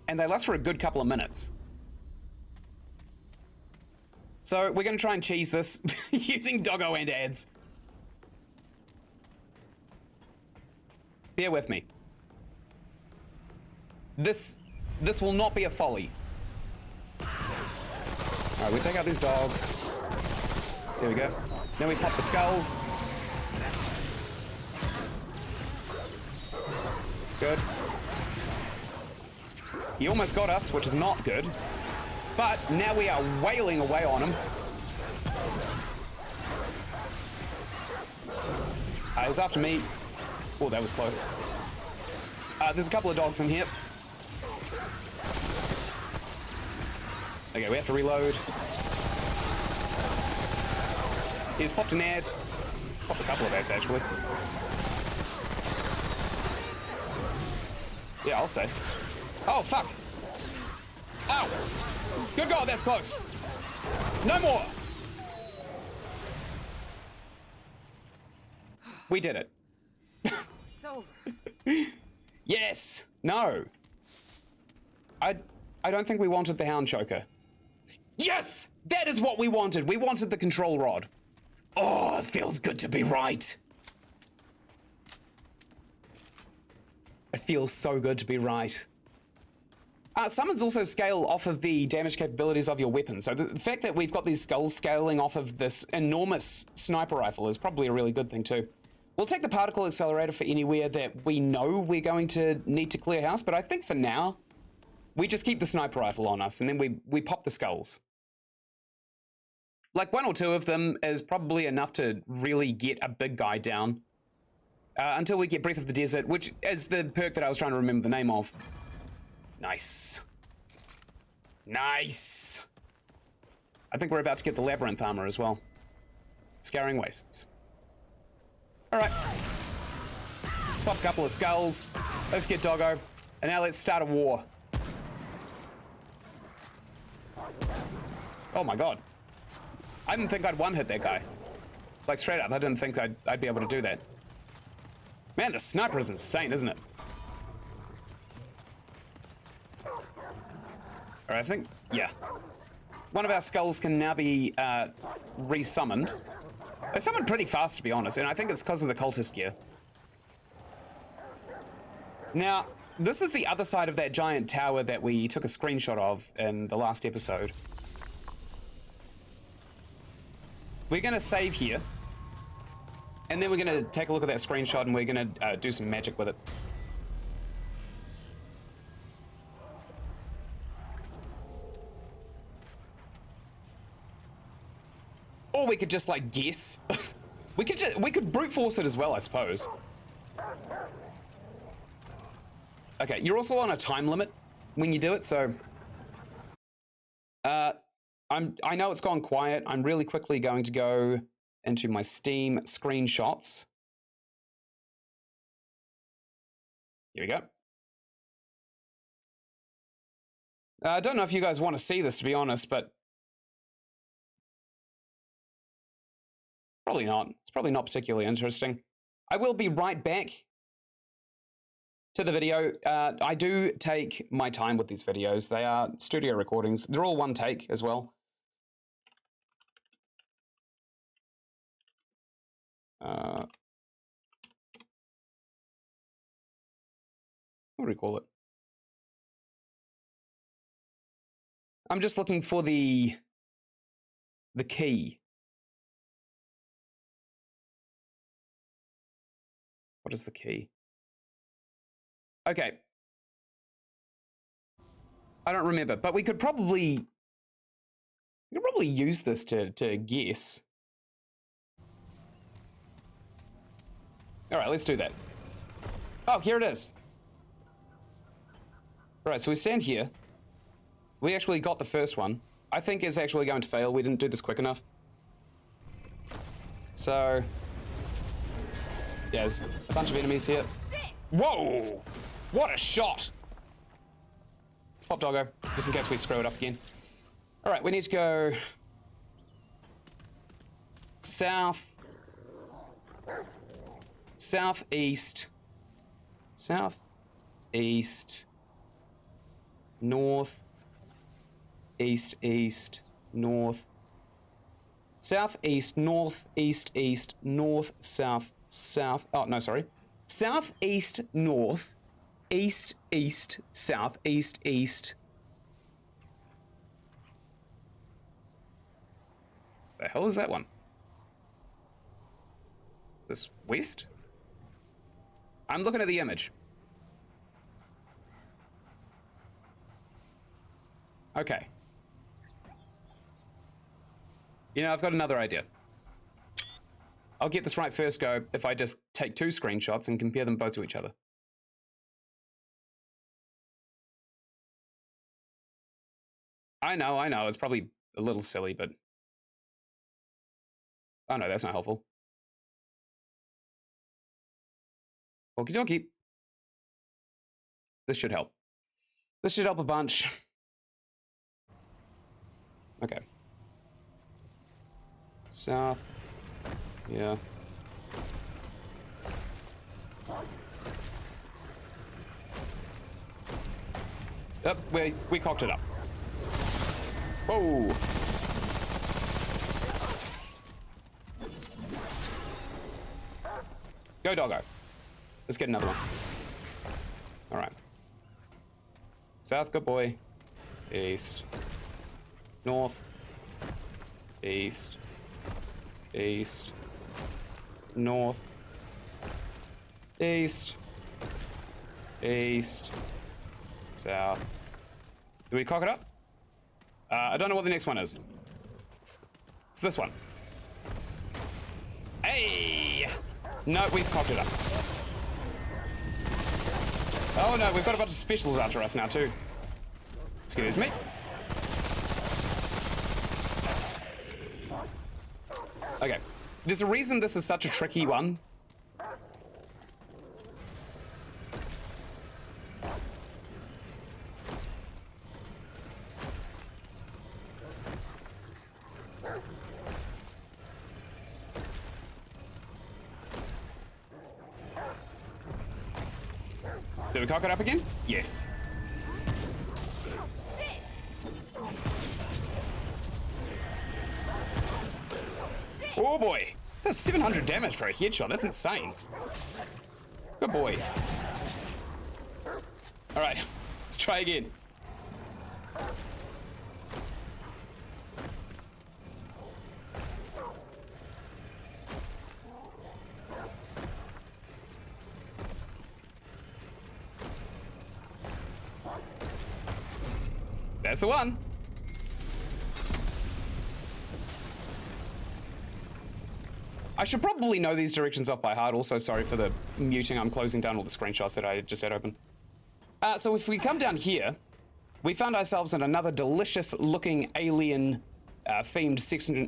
and they last for a good couple of minutes. So we're gonna try and cheese this using doggo and ads. Bear with me. This will not be a folly. Alright, we take out these dogs. There we go. Then we pop the skulls. Good. He almost got us, which is not good. But now we are wailing away on him. He was after me. Oh, that was close. There's a couple of dogs in here. Okay, we have to reload. He's popped an ad. Popped a couple of ads, actually. Yeah, I'll say. Oh, fuck. Ow. Good God, that's close. No more. We did it. It's over. Yes. No. I don't think we wanted the Hound Choker. Yes! That is what we wanted. We wanted the control rod. Oh, it feels good to be right. It feels so good to be right. Summons also scale off of the damage capabilities of your weapon. So the fact that we've got these skulls scaling off of this enormous sniper rifle is probably a really good thing too. We'll take the particle accelerator for anywhere that we know we're going to need to clear house, but I think for now, we just keep the sniper rifle on us and then we pop the skulls. Like 1 or 2 of them is probably enough to really get a big guy down. Until we get Breath of the Desert, which is the perk that I was trying to remember the name of. Nice. Nice. I think we're about to get the Labyrinth armor as well. Scouring Wastes. All right. Let's pop a couple of skulls. Let's get Doggo. And now let's start a war. Oh my God. I didn't think I'd one-hit that guy. Like straight up, I didn't think I'd be able to do that. Man, the sniper is insane, isn't it? All right, I think, yeah. One of our skulls can now be re-summoned. They summoned pretty fast, to be honest, and I think it's because of the cultist gear. Now, this is the other side of that giant tower that we took a screenshot of in the last episode. We're gonna save here. And then we're gonna take a look at that screenshot and we're gonna do some magic with it. Or we could just like guess. we could brute force it as well, I suppose. Okay, you're also on a time limit when you do it, so I know it's gone quiet. I'm really quickly going to go into my Steam screenshots. Here we go. I don't know if you guys want to see this, to be honest, but probably not. It's probably not particularly interesting. I will be right back to the video. I do take my time with these videos. They are studio recordings. They're all one take as well. What do we call it? I'm just looking for the key. What is the key? Okay. I don't remember, but we could probably use this to guess. All right, let's do that. Oh, here it is. All right, so we stand here. We actually got the first one. I think it's actually going to fail. We didn't do this quick enough. So, yeah, there's a bunch of enemies here. Whoa! What a shot! Pop Doggo, just in case we screw it up again. All right, we need to go south, southeast, southeast, north, east, east, north, South, east, north, east, east, north, south, south. Oh, no, sorry. South, east, north, east, east, south, east, east. The hell is that one? Is this west? I'm looking at the image. Okay. You know, I've got another idea. I'll get this right first go if I just take 2 screenshots and compare them both to each other. I know, it's probably a little silly, but... Oh no, that's not helpful. Okie dokie. This should help. This should help a bunch. Okay. South. Yeah. Yep, we cocked it up. Whoa. Go, doggo. Let's get another one. All right. South, good boy. East. North. East. East. North. East. East. South. Do we cock it up? I don't know what the next one is. It's this one. Hey! No, we've cocked it up. Oh no, we've got a bunch of specials after us now too. Excuse me. Okay. There's a reason this is such a tricky one. Did we cock it up again? Yes. Oh boy. That's 700 damage for a headshot. That's insane. Good boy. All right. Let's try again. That's the one. I should probably know these directions off by heart. Also, sorry for the muting. I'm closing down all the screenshots that I just had open. So if we come down here, we found ourselves in another delicious-looking alien-themed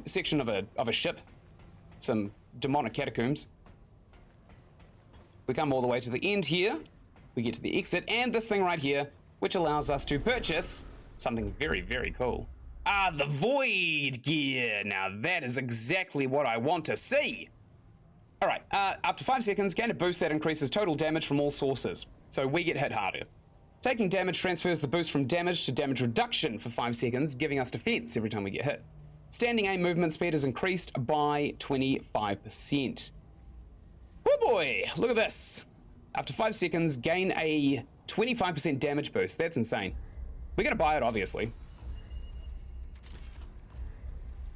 section of a ship. Some demonic catacombs. We come all the way to the end here. We get to the exit, and this thing right here, which allows us to purchase something very, very cool. Ah, the Void Gear. Now that is exactly what I want to see. All right, after 5 seconds, gain a boost that increases total damage from all sources. So we get hit harder. Taking damage transfers the boost from damage to damage reduction for 5 seconds, giving us defense every time we get hit. Standing aim movement speed is increased by 25%. Oh boy, look at this. After 5 seconds, gain a 25% damage boost. That's insane. We're gonna buy it, obviously.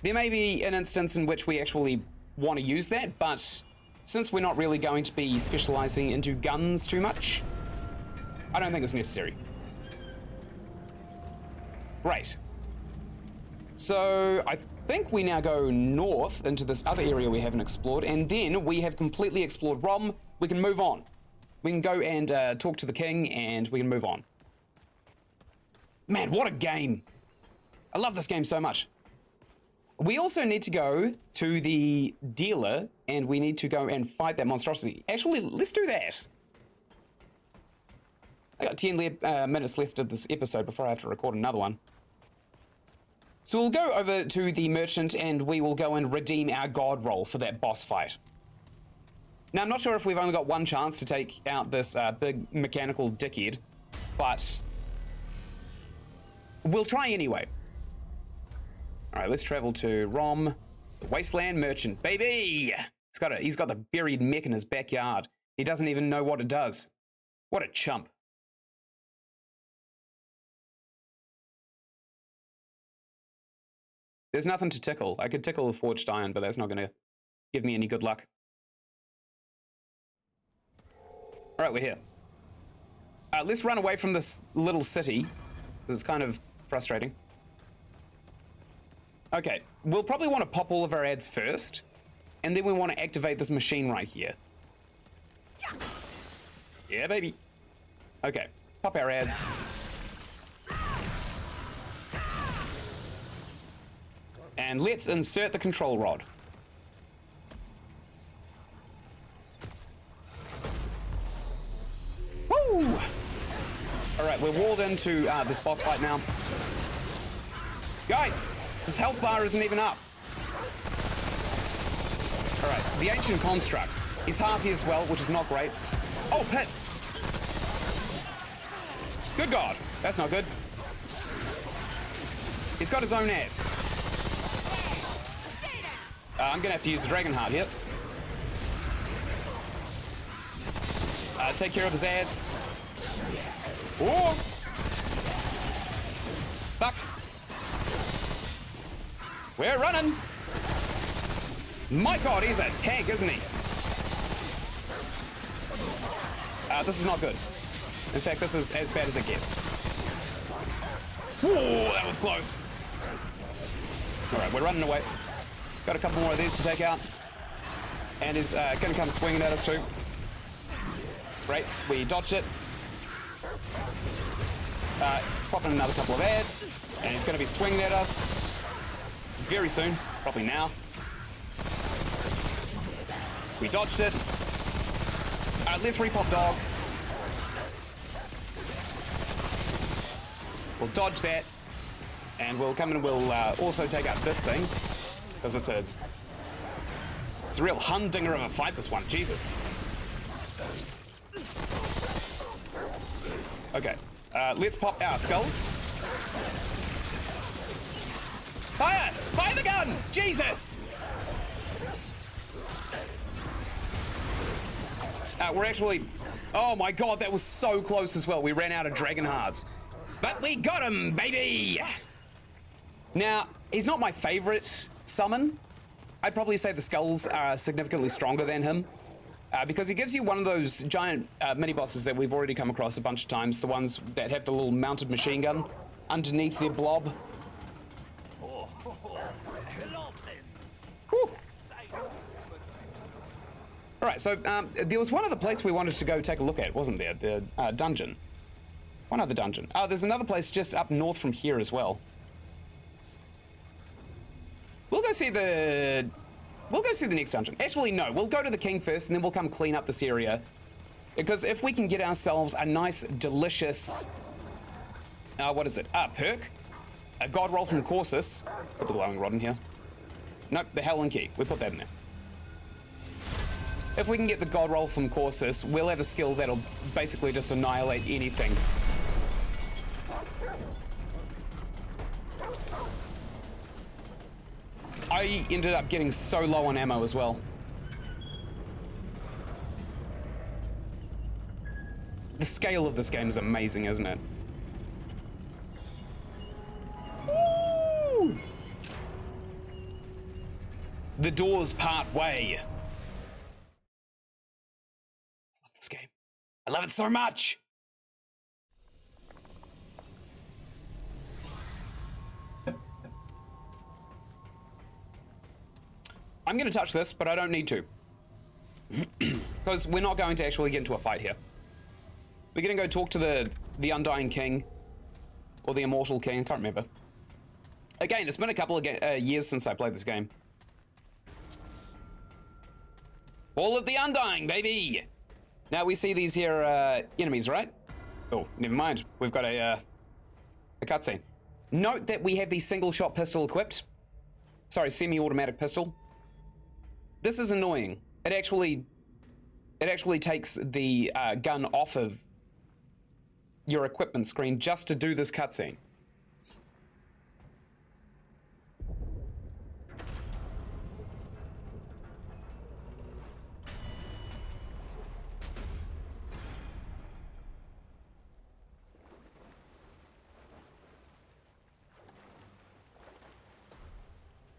There may be an instance in which we actually want to use that, but since we're not really going to be specializing into guns too much, I don't think it's necessary. Great. So I think we now go north into this other area we haven't explored, and then we have completely explored Rom. We can move on. We can go and talk to the king, and we can move on. Man, what a game. I love this game so much. We also need to go to the dealer, and we need to go and fight that monstrosity. Actually, let's do that. I got 10 minutes left of this episode before I have to record another one. So we'll go over to the merchant, and we will go and redeem our Godroll for that boss fight. Now, I'm not sure if we've only got one chance to take out this big mechanical dickhead, but we'll try anyway. All right, let's travel to Rom. The Wasteland Merchant, baby! He's got the buried mech in his backyard. He doesn't even know what it does. What a chump. There's nothing to tickle. I could tickle a forged iron, but that's not going to give me any good luck. All right, we're here. Let's run away from this little city. This is kind of frustrating. Okay, we'll probably want to pop all of our ads first, and then we want to activate this machine right here. Yeah, baby. Okay, pop our ads. And let's insert the control rod. Woo! All right, we're walled into this boss fight now. Guys, this health bar isn't even up. All right, the ancient construct. He's hearty as well, which is not great. Oh, piss! Good God, that's not good. He's got his own ads. I'm gonna have to use the Dragon Heart here. Take care of his ads. Oh! Fuck. We're running. My God, he's a tank, isn't he? This is not good. In fact, this is as bad as it gets. Whoa, that was close. All right, we're running away. Got a couple more of these to take out. And he's going to come swinging at us too. Great, we dodged it. He's popping another couple of ads. And he's going to be swinging at us very soon, probably now. We dodged it. Let's repop dog. We'll dodge that. And we'll come in and we'll also take out this thing. Because it's a real humdinger of a fight, this one. Jesus. Okay. Let's pop our skulls. Fire! Fire the gun! Jesus! We're actually... Oh my God, that was so close as well. We ran out of Dragon Hearts. But we got him, baby! Now, he's not my favorite summon. I'd probably say the skulls are significantly stronger than him. Because he gives you one of those giant mini-bosses that we've already come across a bunch of times. The ones that have the little mounted machine gun underneath their blob. Whew. All right, so there was one other place we wanted to go take a look at, wasn't there? The dungeon. One other dungeon. Oh, there's another place just up north from here as well. We'll go see the next dungeon. Actually, no. We'll go to the king first, and then we'll come clean up this area. Because if we can get ourselves a nice, delicious... what is it? Perk. A Godroll from Corsus. Put the glowing rod in here. Nope, the Helen Key. We put that in there. If we can get the Godroll from Corsus, we'll have a skill that'll basically just annihilate anything. I ended up getting so low on ammo as well. The scale of this game is amazing, isn't it? Woo! The doors part way. I love this game. I love it so much. I'm going to touch this, but I don't need to. Because we're not going to actually get into a fight here. We're going to go talk to the Undying King. Or the Immortal King, I can't remember. Again, it's been a couple of years since I played this game. All of the Undying, baby! Now we see these here enemies, right? Oh, never mind. We've got a cutscene. Note that we have the single-shot pistol equipped. Sorry, semi-automatic pistol. This is annoying. It actually takes the gun off of your equipment screen just to do this cutscene.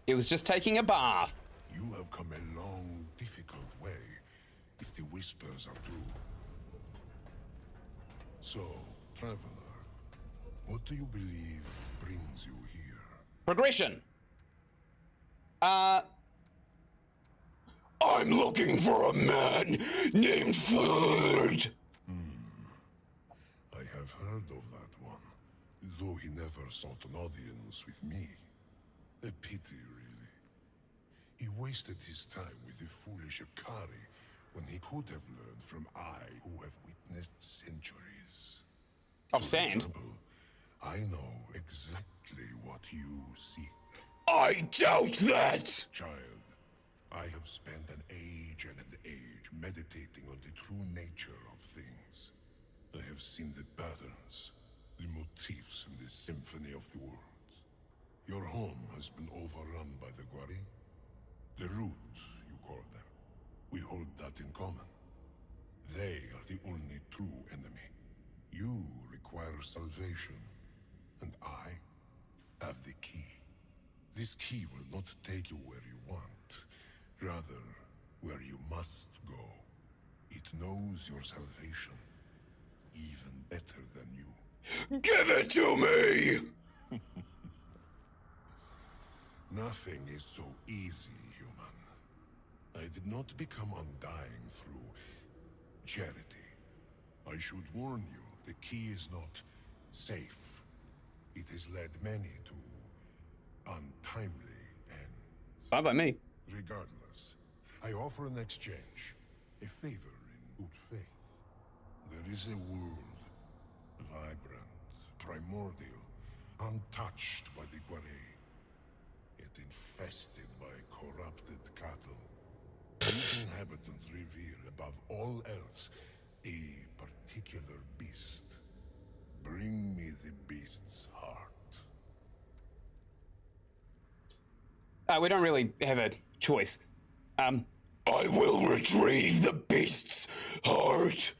It was just taking a bath. You have come a long, difficult way, if the whispers are true. So, traveler, what do you believe brings you here? Progression. I'm looking for a man named Ferd. I have heard of that one, though he never sought an audience with me. A pity, really. He wasted his time with the foolish Akari when he could have learned from I, who have witnessed centuries. Of For sand. example, I know exactly what you seek. I doubt that! Child, I have spent an age and an age meditating on the true nature of things. I have seen the patterns, the motifs in the symphony of the worlds. Your home has been overrun by the Gwari. The Root, you call them. We hold that in common. They are the only true enemy. You require salvation, and I have the key. This key will not take you where you want, rather, where you must go. It knows your salvation, even better than you. Give it to me! Nothing is so easy, human. I did not become undying through charity. I should warn you, the key is not safe. It has led many to untimely ends. Fine by me. Regardless, I offer an exchange, a favor in good faith. There is a world, vibrant, primordial, untouched by the Gwari, yet infested by corrupted cattle. These inhabitants revere, above all else, a particular beast. Bring me the beast's heart. We don't really have a choice. I will retrieve the beast's heart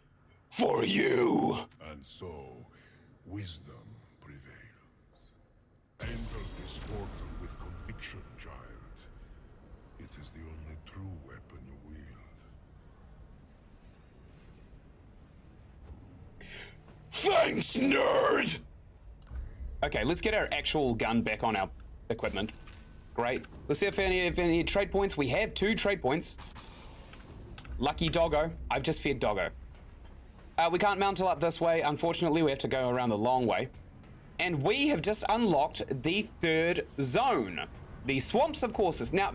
for you. And so, wisdom prevails. Enter this portal with conviction, child. It is the only true weapon you wield. Thanks, nerd! Okay, let's get our actual gun back on our equipment. Great. Let's see if any trade points. We have 2 trade points. Lucky doggo. I've just fed doggo. We can't mount up this way. Unfortunately, we have to go around the long way. And we have just unlocked the 3rd zone. The swamps of courses. Now,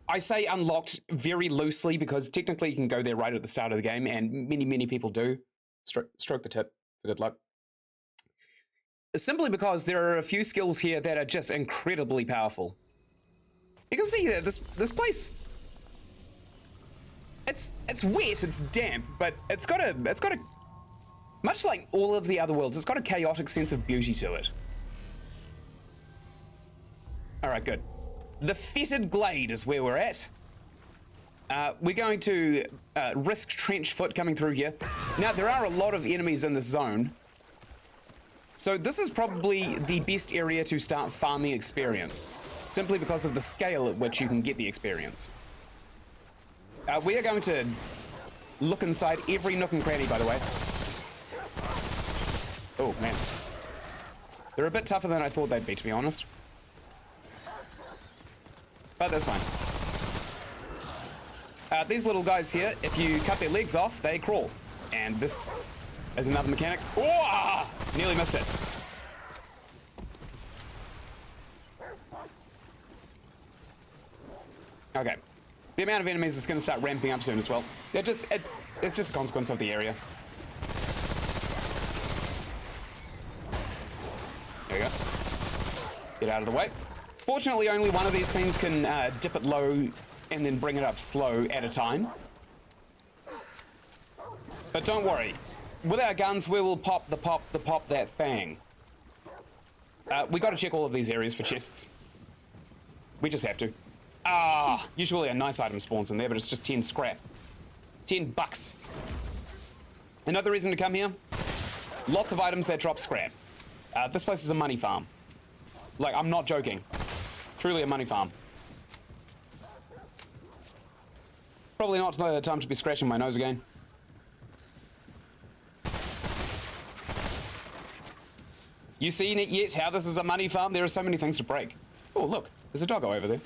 I say unlocked very loosely because technically you can go there right at the start of the game, and many people do. Stroke the tip for good luck. Simply because there are a few skills here that are just incredibly powerful. You can see that this place, it's wet, it's damp, but it's got a much like all of the other worlds, it's got a chaotic sense of beauty to it. All right, good. The Fetid Glade is where we're at. We're going to risk trench foot coming through here. Now there are a lot of enemies in this zone, so this is probably the best area to start farming experience, simply because of the scale at which you can get the experience. We are going to look inside every nook and cranny, by the way. Oh, man. They're a bit tougher than I thought they'd be, to be honest. But that's fine. These little guys here, if you cut their legs off, they crawl. And this is another mechanic. Oh! Nearly missed it. Okay. The amount of enemies is going to start ramping up soon as well. It's just a consequence of the area. There we go. Get out of the way. Fortunately, only one of these things can dip it low and then bring it up slow at a time. But don't worry. With our guns, we will pop that thing. We got to check all of these areas for chests. We just have to. Usually a nice item spawns in there, but it's just 10 scrap. 10 bucks. Another reason to come here, lots of items that drop scrap. This place is a money farm. Like, I'm not joking. Truly a money farm. probably not the time to be scratching my nose again. You seen it yet? How this is a money farm? There are so many things to break. Oh, look, there's a doggo over there.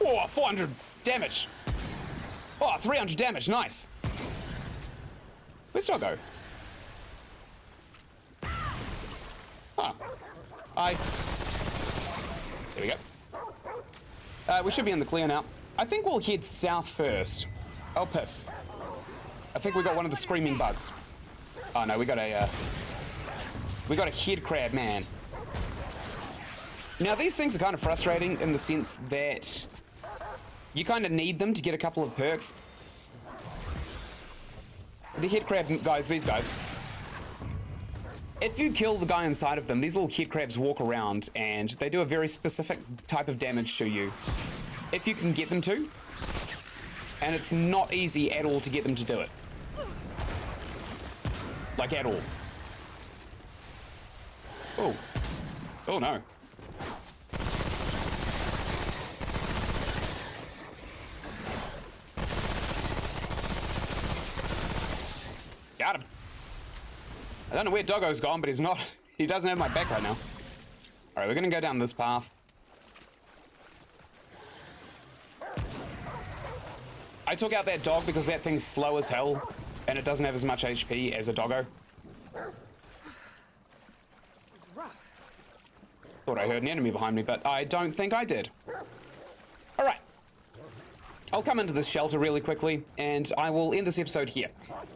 Oh, 400 damage. Oh, 300 damage, nice. Where's doggo? Oh, hi. There we go. We should be in the clear now. I think we'll head south first. Oh, piss. I think we got one of the screaming bugs. Oh no, we got a head crab, man. Now these things are kind of frustrating in the sense that you kind of need them to get a couple of perks. The head crab guys, these guys. If you kill the guy inside of them, these little head crabs walk around and they do a very specific type of damage to you. If you can get them to. And it's not easy at all to get them to do it. Like at all. Oh. Oh no. Got him. I don't know where Doggo's gone, but he's not. He doesn't have my back right now. Alright, we're gonna go down this path. I took out that dog because that thing's slow as hell, and it doesn't have as much HP as a doggo. Thought I heard an enemy behind me, but I don't think I did. Alright. I'll come into this shelter really quickly, and I will end this episode here.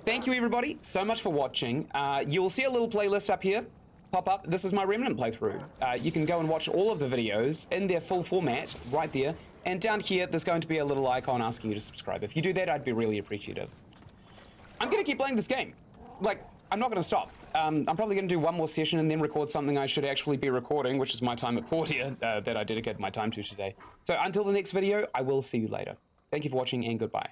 Thank you, everybody, so much for watching. You'll see a little playlist up here pop up. This is my Remnant playthrough. You can go and watch all of the videos in their full format right there. And down here, there's going to be a little icon asking you to subscribe. If you do that, I'd be really appreciative. I'm going to keep playing this game. Like, I'm not going to stop. I'm probably going to do one more session and then record something I should actually be recording, which is my time at Portia that I dedicated my time to today. So until the next video, I will see you later. Thank you for watching and goodbye.